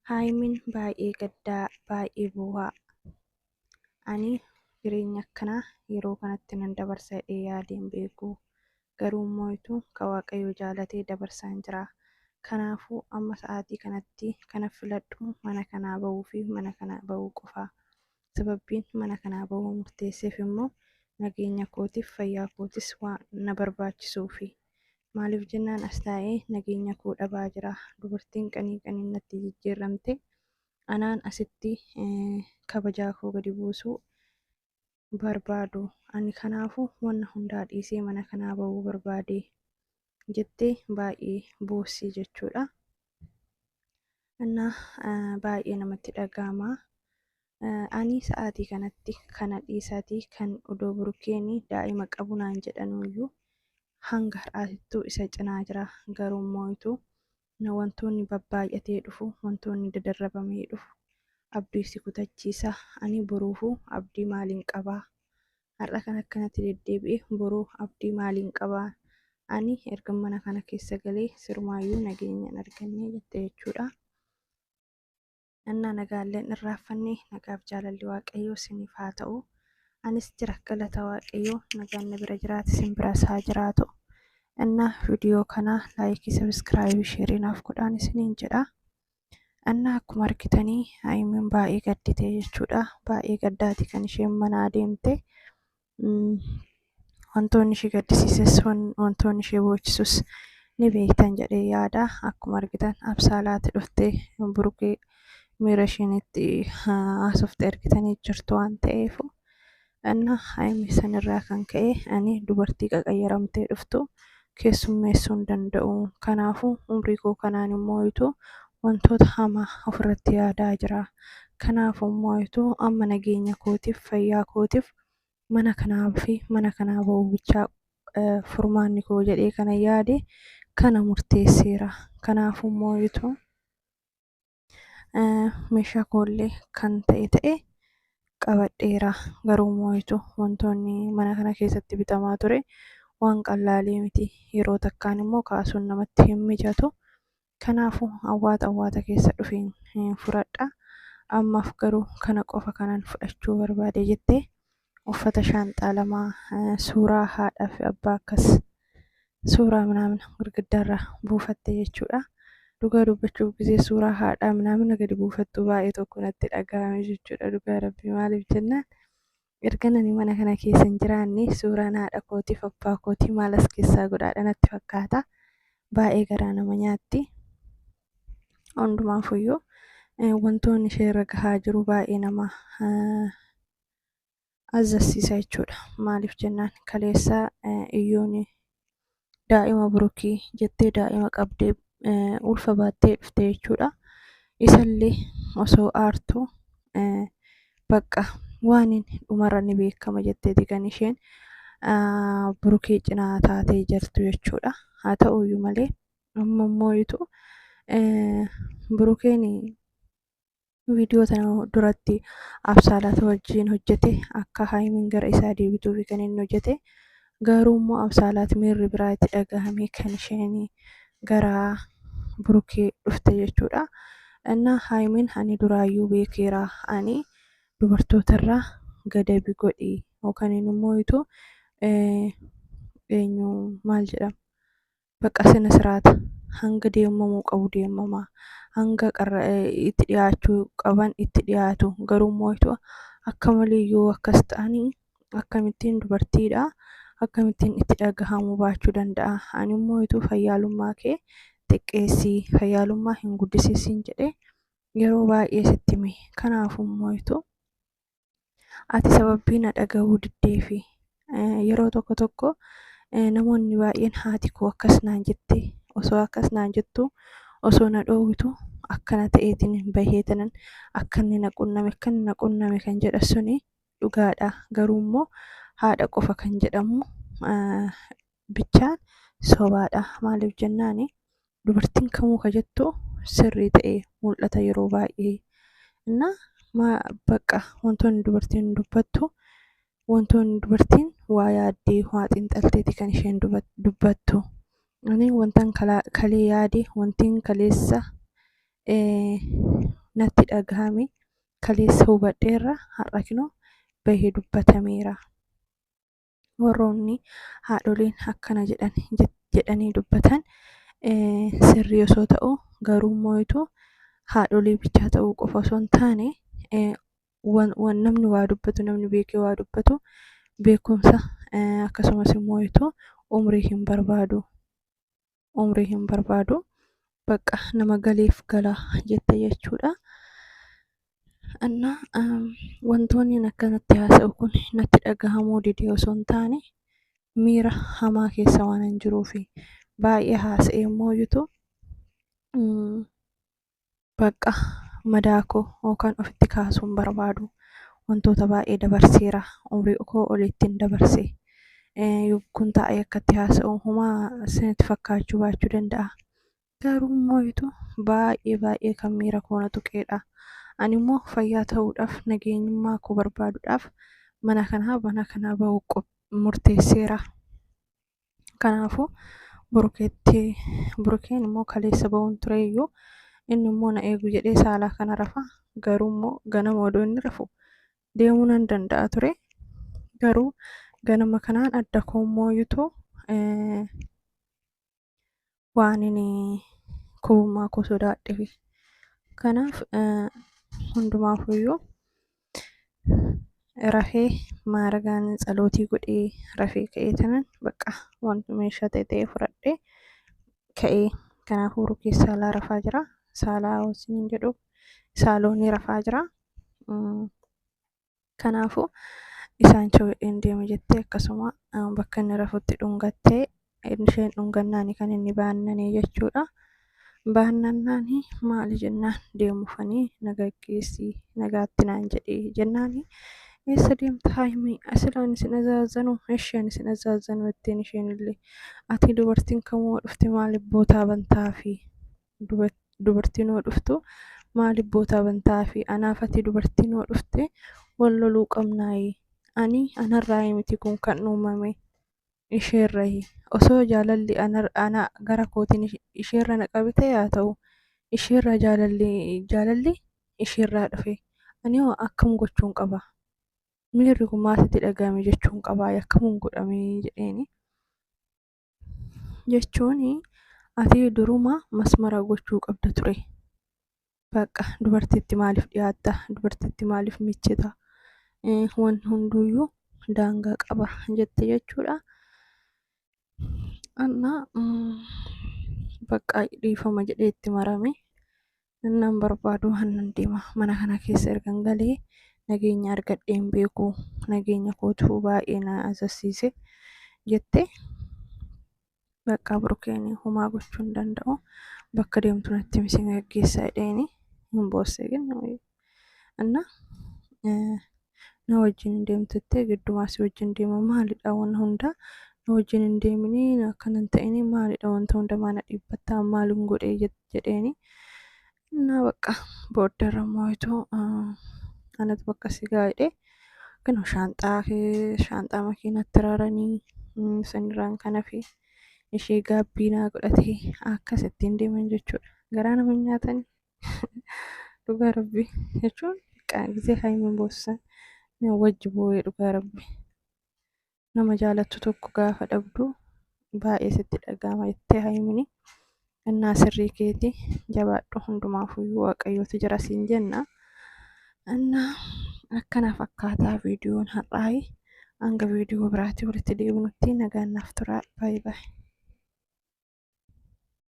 Haayimin baay'ee gaddaa, baay'ee boo'aa. Ani jireenya akkanaa yeroo kanatti nan dabarsa jedhee yaadeen beeku. Garuu immoo kan Waaqayyo jaalatee dabarsaa hin jira. Kanaafuu amma sa'aatii kanatti kana filadhu mana kanaa bahuu fi mana kanaa bahuu qofa. Sababbiin mana kanaa bahuu murteesseef immoo nageenya kootiif fayyaa kootis waan na barbaachisuufi. Maaliif jennaan as taa'ee nageenya koo dhabaa jira. Dubartiin qanii natti jijjiiramte anaan asitti kabajaa koo gadi buusuu barbaadu. Ani kanaafuu wanna hundaa dhiisee mana kanaa bahuu barbaade jettee baay'ee boossii jechuudha. Baay'ee namatti dhaga'ama. Ani sa'aatii kanatti kana dhiisatii kan odoo burukkeen daa'ima qabu naan jedhanuyyuu hanga har'aatittuu isa cinaa jira. Garuu immoo wantoonni babbaay'atee dhufu, wantoonni dadarrabamee dhufu abdii si kutachiisa. Ani boruufuu abdii maaliin qabaa? Har'a kan akkanatti deddeebi'e boruu abdii maaliin qabaa? Ani erga mana kana keessa galee sirmaayyuu nageenya hin arganne jette jechuudha. Nagaalleen irraanfanne nagaaf jaalalli Waaqayyoo isiniif haa ta'u. Anis jira galata Waaqayyoo nagaan na bira jiraate isin biras haa jiraatu. Viidiyoo kana laayikii, sabiskiraaybii, sheerii naaf godhaan isiniin jedha. Akkuma argitanii Haayimin baay'ee gaddite jechuudha. Baay'ee gaddaati kan isheen manaa deemte. Wantoonni ishee gaddisiises wantoonni ishee boochisus ni beektan jedhee yaada. Akkuma argitan Absaalaatti dhuftee burukee miira isheen itti haasofte argitanii jirtu waan ta'eef Haayimii sanirraa kan ka'e ani dubartii qaqayyaramtee dhuftu keessummeessuu hin danda'u. Kanaafuu umrii koo kanaan immoo wantoota hamaa ofirratti yaadaa jira. Kanaafuu immoo amma nageenya kootiif fayyaa kootiif mana kanaa fi mana kanaa bahuu bichaa furmaanni koo jedhee kana yaade kana murteesseera. Kanaafuu immoo meeshaa koollee kan ta'e qabadheera. Garuu immoo wantoonni mana kana keessatti bitamaa ture waan qallaalee miti. Yeroo takkaan immoo kaasuun namatti hin mijatu. Kanaafuu awwaata keessa dhufeen fudhadha. Ammaaf garuu kana qofa kanan fudhachuu barbaade jettee uffata shaanxaa lamaa suuraa haadhaa fi abbaa akkas suuraa minaamin girgiddaarra buufatte jechuudha. Dhugaa dubbachuuf gisee suuraa haadhaa minaamin gadi buufattu baay'ee tokko natti dhaga'ame jechuudha. Dhugaa rabbii maaliif jennaan erga nani mana kana keessa hin jiraanne suuraan haadha kootiif abbaa kootii maal as keessaa godhaadha natti fakkaata. Baay'ee garaa nama nyaatti. Hundumaafuyyuu wantoonni ishee irra gahaa jiru baay'ee nama azzasiisa jechuudha. Maaliif jennaan kaleessa iyyoon daa'ima burukii jettee daa'ima qabdee ulfa baattee dhufte jechuudha. Isallee osoo aartu bakka waan dhumarra ni beekama jetteeti kan isheen burukee cinaa taatee jirtu jechuudha. Haa ta'uyyuu malee amma immoo burukeen viidiyoo tana duratti Absaalaata wajjin hojjete akka Haayimin gara isaa deebituuf kan inni hojjete. Garuu immoo Absaalaat miirri biraa itti dhagahame kan isheen gara burukee dhufte jechuudha. Haayimin ani duraayyuu beekeera. Ani dubartootarraa gadabi godhi yookaan immoo maal jedhama bakka sina siraata hanga deemamuu qabu deemamaa. Hanga itti dhiyaachuu qaban itti dhiyaatu. Garuu immoo akka malee yoo akkas ta'anii akkamittiin dubartiidha akkamittiin itti dhagahamuu baachuu danda'a. Ani immoo fayyaalummaa kee xiqqeessii fayyaalummaa hin guddisiisin jedhee yeroo baay'ee sitti hime. Kanaafuu immoo ati sababii na dhagahuu diddeefi yeroo tokko namoonni baay'een haati koo akkas naan jette osoo akkas naan jettu osoo na dhoowwitu akkana ta'eetiin baheetanan akka inni na qunname kan jedha suni dhugaadha. Garuu immoo haadha qofa kan jedhamu bichaan sobaadha. Maaliif jennaan dubartiin kamuu ka jettu sirrii ta'ee mul'ata yeroo baay'ee. Bakka wantoonni dubartiin dubbattu wantoonni dubartiin waa yaaddee waa xiinxalteeti kan isheen dubbattu. Ani wantan kalee yaade wantiin kaleessa natti dhagahame kaleessa hubadheerra har'a kunoo bahee dubbatameera. Warroonni haadholiin akkana jedhanii dubbatan sirrii osoo ta'u garuu moo'itu haadholii bichaa ta'uu qofa osoo hin taane wan namni waa dubbatu namni beekee waa dubbatu beekumsa akkasumas moo'itu umrii hin barbaadu bakka nama galeef gala jette jechuudha. Anna wantoonni akkanatti haasa'u kun natti dhagahamuu didee osoo hin taane miira hamaa keessa waan hin jiruufi baay'ee haasa'ee moo'itu bakka madaakoo yookaan ofitti kaasuu hin barbaadu. Wantoota baay'ee dabarseera umrii koo olittiin dabarse. Kun taa'ee akkatti haasa'u humaa isinitti fakkaachuu baachuu danda'a. Garuu moo'itu baay'ee kan miira koo na tuqeedha. Ani immoo fayyaa ta'uudhaaf nageenyummaa koo barbaaduudhaaf mana kanaa bahuu murteesseera. Kanaafuu burukeen immoo kaleessa bahuun tureeyyuu inni immoo na eegu jedhee saalaa kana rafa. Garuu immoo ganama odoo inni rafu deemuu nan danda'a ture. Garuu ganama kanaan adda koo moo'itu waan inni kubbummaa koo sodaadheef. Kanaaf hundumaafuyyuu rafee maaragaan tsalootii godhee rafee ka'ee tanan bakka wanti meeshaa ta'e fudhadhee ka'ee kanaafuu rukee saalaa rafaa jira. Saalaa wajjin jedhu saaloonni rafaa jira. Kanaafuu isaan chawween deema jettee akkasuma bakka inni rafutti dhungattee isheen dhungannaani kan inni baannanii jechuudha. Baannannaani maali jennaan deemuufanii nagaggeessii nagaatti naan jedhee jennaani eessa deemta haayimii asilaan isin azaazanu isheen isin azaazanu ittiin isheen illee ati dubartiin kamuu dhufte maaliif bootaa bantaa fi dubartiin oo dhuftu maaliif bootaa bantaa fi anaaf ati dubartiin oo dhufte wal loluu qabnaayi ani anarraa miti kun kan uumame isheerrahi osoo jaalalli ana gara kootiin isheerra na qabate yaa ta'u isheerra jaalalli isheerraa dhufe ani hoo akkam gochuun qaba miirri kun maatitti dhagahame jechuun qaba akkamuun godhamee jedheeni jechuun ati duruma masmara gochuu qabda ture. Bakka dubartiitti maaliif dhiyaatta dubartiitti maaliif michita waan hunduuyyuu daangaa qaba jette jechuudha. Anna bakka dhiifama jedhee itti marame nan barbaadu hannan deema mana kana keessa ergan galee nageenya argadheen beeku nageenya kootu baay'ee na ajaa'ibsiise jette bakka burukeen humaa gochuu hin danda'u bakka deemtu natti misi gaggeessaa jedheeni hin boosse kennu. Anna na wajjin deemtuttee giddumaas wajjin deema maalidha waan hundaa na wajjin hin deemini akkanan ta'ini maalidha wanta hunda maana dhibbataa maaliin godhee jedheeni. Na bakka booddarra moo'itu anatu bakka si gaa'edhe kan shaanxaa makiinatti raaranii sanirraan kana fi ishee gaabbiinaa godhatee akkasittiin deeman jechuudha. Garaa nama nyaatanii dhugaa rabbi jechuun gisee haayimiin boossan wajji boo'ee dhugaa rabbi nama jaalattu tokko gaafa dhabdu baay'ee sitti dhagahama jettee haayimini. Innaa sirrii keeti jabaadhu hundumaafuyyuu waaqayyootu jira siin jenna. Innaa akkana fakkaataa viidiyoon har'aayi hanga viidiyoo biraatti walitti deebinutti nagaan naaf turaa baay'ee.